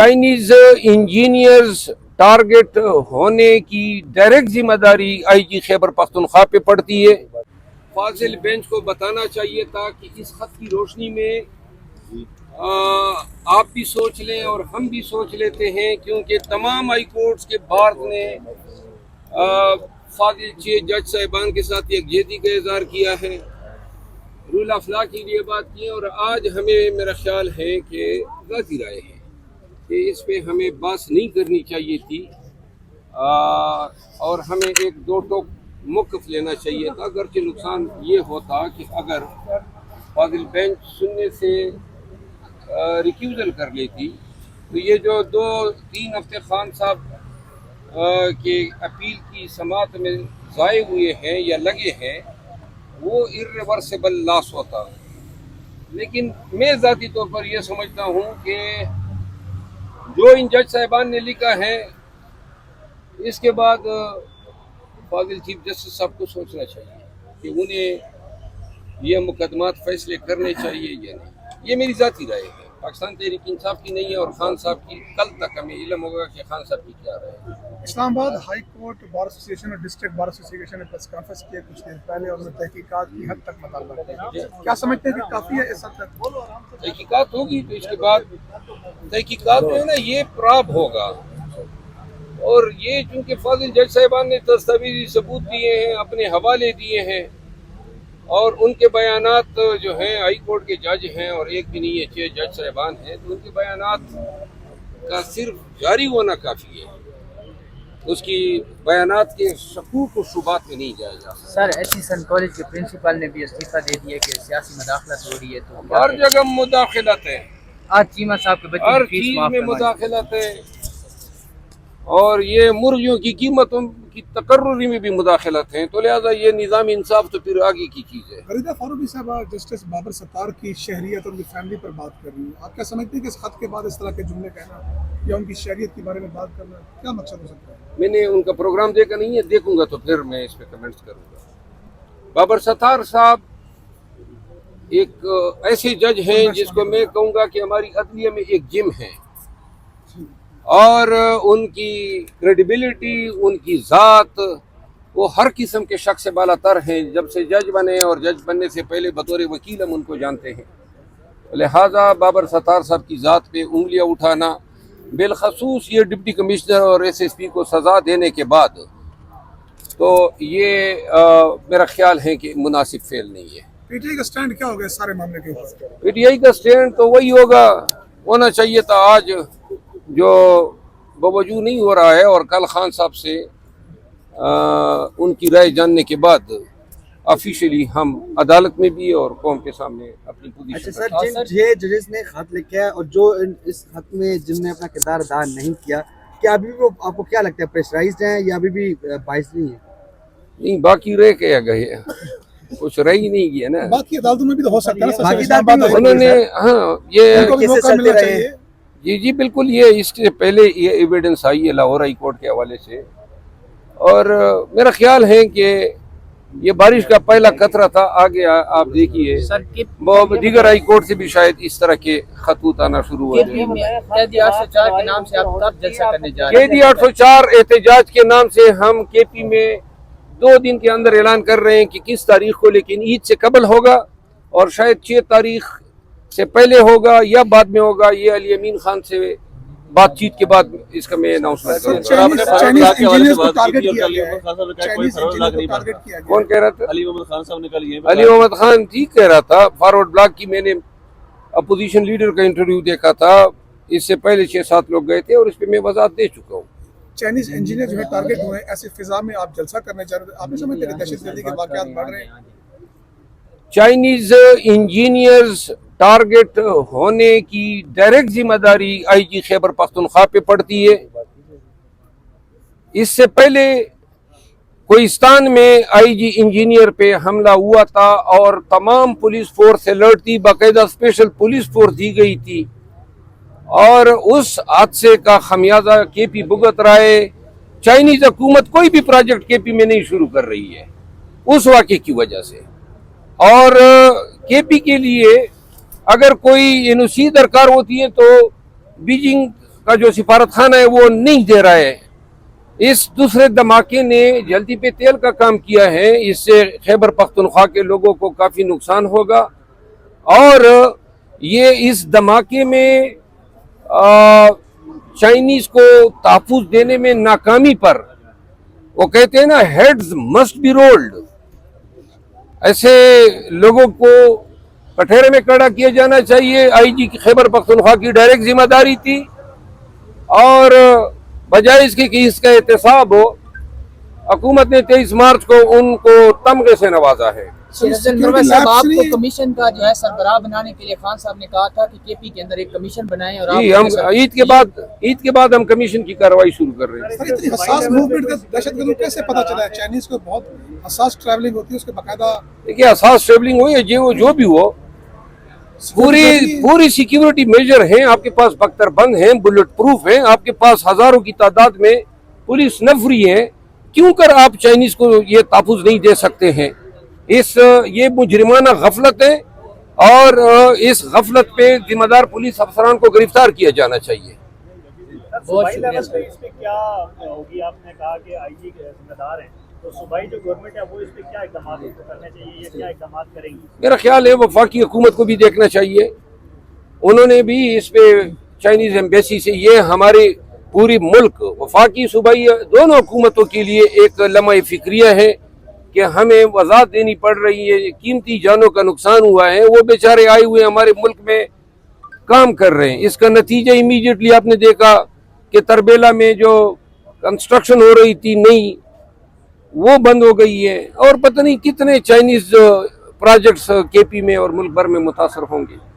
Chinese engineers target होने की direct जिम्मेदारी आईजी खैबर पख्तूनख्वा पे पड़ती है। फाजिल बेंच को बताना चाहिए था कि इस खत की रोशनी में आप भी सोच लें और हम भी सोच लेते हैं, क्योंकि तमाम हाई कोर्ट्स के बार ने फाजिल चीफ जज साहिबान के साथ यकजहती का इजहार किया है, रूल ऑफ लॉ के लिए बात की, और आज हमें मेरा ख्याल है कि ज़ाती राय है कि इस पे हमें बात नहीं करनी चाहिए थी और हमें एक दो टोक मौक़िफ़ लेना चाहिए था। अगरचे नुकसान ये होता कि अगर फाजिल बेंच सुनने से रिक्यूज़ल कर लेती तो ये जो 2-3 हफ्ते खान साहब के अपील की समात में ज़ाय हुए हैं या लगे हैं, वो इर्रिवर्सिबल लॉस होता। लेकिन मैं ज़ाती तौर पर यह समझता हूँ कि जो इन जज साहिबान ने लिखा है, इसके बाद फाजिल चीफ जस्टिस साहब को सोचना चाहिए कि उन्हें ये मुकदमात फैसले करने चाहिए या नहीं। ये मेरी ज़ाती राय है, पाकिस्तान तहरीक इंसाफ की नहीं है, और खान साहब की कल तक हमें इल्म होगा कि खान साहब की क्या राय है। Islamabad high court bar association और डिस्ट्रिक्ट बार एसोसिएशन ने प्रेस कॉन्फ्रेंस किया कुछ देर पहले और उन्होंने तहकीकात की हद तक मुतालबा किया। क्या समझते हैं कि काफ़ी है इस हद तक? तहकीकात होगी तो इसके बाद तहकीकात जो है ना, ये प्राब होगा, और ये चूँकि फाजिल जज साहिबान ने दस्तावेजी सबूत दिए हैं, अपने हवाले दिए हैं, और उनके बयानात जो हैं हाई कोर्ट के जज हैं, और एक भी नहीं है, 6 जज साहिबान हैं, तो उनके बयानात का सिर्फ जारी होना काफ़ी है, उसकी बयानात के शकूक और शुबात में नहीं जाया जा सकता। सर, एचईसन कॉलेज के प्रिंसिपल ने भी इस्तीफा दे दिया कि सियासी मुदाखलत हो रही है, तो हर जगह मुदाखलत है, आज चीमा साहब के बच्चे हर की फीस चीज माफ में करवाई। मुदाखलत है, और ये मुर्गियों की कीमतों की तकर्रुरी में भी मुदाखलत है, तो लिहाजा ये निज़ाम इंसाफ तो फिर आगे की चीज़ है। फरीदा फारूकी साहब जस्टिस बाबर सत्तार की शहरियत और उनकी फैमिली पर बात कर रही है, आप क्या समझते हैं कि इस खत के बाद इस तरह के जुमले कहना या उनकी शहरियत के बारे में बात करना क्या मकसद हो सकता है? मैंने उनका प्रोग्राम देखा नहीं है, देखूंगा तो फिर मैं इस पर कमेंट्स करूंगा। बाबर सत्तार साहब एक ऐसे जज हैं जिसको मैं कहूँगा कि हमारी अदलिया में एक जिम है, और उनकी क्रेडिबिलिटी, उनकी ज़ात, वो हर किस्म के शख्स से बालातर हैं। जब से जज बने और जज बनने से पहले बतौर वकील हम उनको जानते हैं, लिहाजा बाबर सत्तार साहब की ज़ात पे उंगलियां उठाना, बिलखसूस ये डिप्टी कमिश्नर और एसएसपी को सज़ा देने के बाद, तो ये मेरा ख्याल है कि मुनासिब फेल नहीं है। पीटीआई का स्टैंड क्या होगा इस सारे मामले के ऊपर? पीटीआई का स्टैंड तो वही होना चाहिए था आज, जो बावजूद नहीं हो रहा है, और कल खान साहब से उनकी राय जानने के बाद ऑफिशियली हम अदालत में भी और कौम के सामने अपनी पोजीशन। अच्छा सर, जिन 6 जजेस ने खत लिखा है और जो इस खत में जिनने अपना किरदार अदा नहीं किया, क्या अभी भी आपको क्या लगता है प्रेशराइज्ड हैं या अभी भी बाइस नहीं है? नहीं, बाकी रह के गए हैं, कुछ रह ही नहीं गया ना। बाकी अदालतों में भी तो हो सकता है भागीदार भी हो उन्होंने, हाँ, ये जी बिल्कुल, ये इससे पहले ये एविडेंस आई है लाहौर हाई कोर्ट के हवाले से, और मेरा ख्याल है कि ये बारिश का पहला कतरा था। आगे आप देखिए दीगर हाई कोर्ट से भी शायद इस तरह के खतूत आना शुरू हो जाए। कैदी 804 के नाम से आप तब जलसा करने जा रहे हैं। कैदी 804 एहतजाज के नाम से हम केपी में 2 दिन के अंदर ऐलान कर रहे हैं कि किस तारीख को, लेकिन ईद से कबल होगा, और शायद 6 तारीख से पहले होगा या बाद में होगा। ये अली अमीन खान से बातचीत के बाद इसका मैं अनाउंसमेंट करूंगा। कौन कह रहा था? अली मोहम्मद खान साहब ने कल ये अली मोहम्मद खान जी कह रहा था। फॉरवर्ड ब्लॉक की मैंने अपोजिशन लीडर का इंटरव्यू देखा था, इससे पहले 6-7 लोग गए थे, और इस पर मैं वजाहत दे चुका हूँ। चाइनीज इंजीनियर जो है टारगेट हुए, ऐसी फिजा में आप जलसा करने जा रहे हैं, आप समझते हैं दहशतगर्दी के वाकयात बढ़ रहे हैं? चाइनीज इंजीनियर्स टारगेट होने की डायरेक्ट जिम्मेदारी आईजी खैबर पख्तूनख्वा पे पड़ती है। इससे पहले कोहिस्तान में आईजी इंजीनियर पे हमला हुआ था, और तमाम पुलिस फोर्स अलर्ट थी, बाकायदा स्पेशल पुलिस फोर्स दी गई थी, और उस हादसे का खमियाजा केपी भुगत रहा है। चाइनीज हुकूमत कोई भी प्रोजेक्ट केपी में नहीं शुरू कर रही है उस वाक़े की वजह से, और केपी के लिए अगर कोई एनओसी दरकार होती है तो बीजिंग का जो सिफारत खाना है वो नहीं दे रहा है। इस दूसरे धमाके ने जल्दी पे तेल का काम किया है, इससे खैबर पख्तूनख्वा के लोगों को काफ़ी नुकसान होगा। और ये इस धमाके में चाइनीज़ को तहफ़्फ़ुज़ देने में नाकामी पर वो कहते हैं ना, हेड्स मस्ट बी रोल्ड, ऐसे लोगों को कठघरे में खड़ा किया जाना चाहिए। आईजी की खैबर पख्तूनख्वा की डायरेक्ट जिम्मेदारी थी, और बजाय इसके कि इसका एहतसाब हो, हुकूमत ने 23 मार्च को उनको तमगे से नवाजा है। साहब, आपको कमीशन का जो है सरबराह बनाने के लिए खान साहब ने कहा था कि केपी के अंदर एक कमीशन बनाएं, और जी, हम ईद के बाद हम कमीशन की कार्रवाई शुरू कर रहे हैं। सर, इतनी हसास मूवमेंट का दहशतगर्द को कैसे पता चला है? चाइनीज को बहुत हसास ट्रैवलिंग होती है, उसके बाकायदा देखिए, हसास ट्रेवलिंग हो या जो भी हो, पूरी सिक्योरिटी मेजर हैं आपके पास, बख्तरबंद हैं, बुलेट प्रूफ हैं, आपके पास हजारों की तादाद में पुलिस नफरी है। क्यों कर आप चाइनीज को ये तहफ़्फ़ुज़ नहीं दे सकते हैं? ये मुजरिमाना गफलत है, और इस गफलत पे जिम्मेदार पुलिस अफसरान को गिरफ्तार किया जाना चाहिए। बहुत शुक्रिया। इस पे क्या होगी? आपने कहा कि आईजी जिम्मेदार हैं, तो सूबाई जो गवर्नमेंट है वो इस पे क्या इक़दाम करने चाहिए या क्या इक़दाम करेंगी? मेरा ख्याल है वफाकी हुकूमत को भी देखना चाहिए। उन्होंने भी इस पे चाइनीज एम्बेसी से, ये हमारे पूरी मुल्क, वफाकी सूबाई दोनों हुकूमतों के लिए एक लम्हा फिक्रिया है कि हमें वजाहत देनी पड़ रही है। कीमती जानों का नुकसान हुआ है, वो बेचारे आए हुए हमारे मुल्क में काम कर रहे हैं। इसका नतीजा इमीडिएटली आपने देखा कि तरबेला में जो कंस्ट्रक्शन हो रही थी नई, वो बंद हो गई है, और पता नहीं कितने चाइनीज प्रोजेक्ट्स केपी में और मुल्क भर में मुतासर होंगे।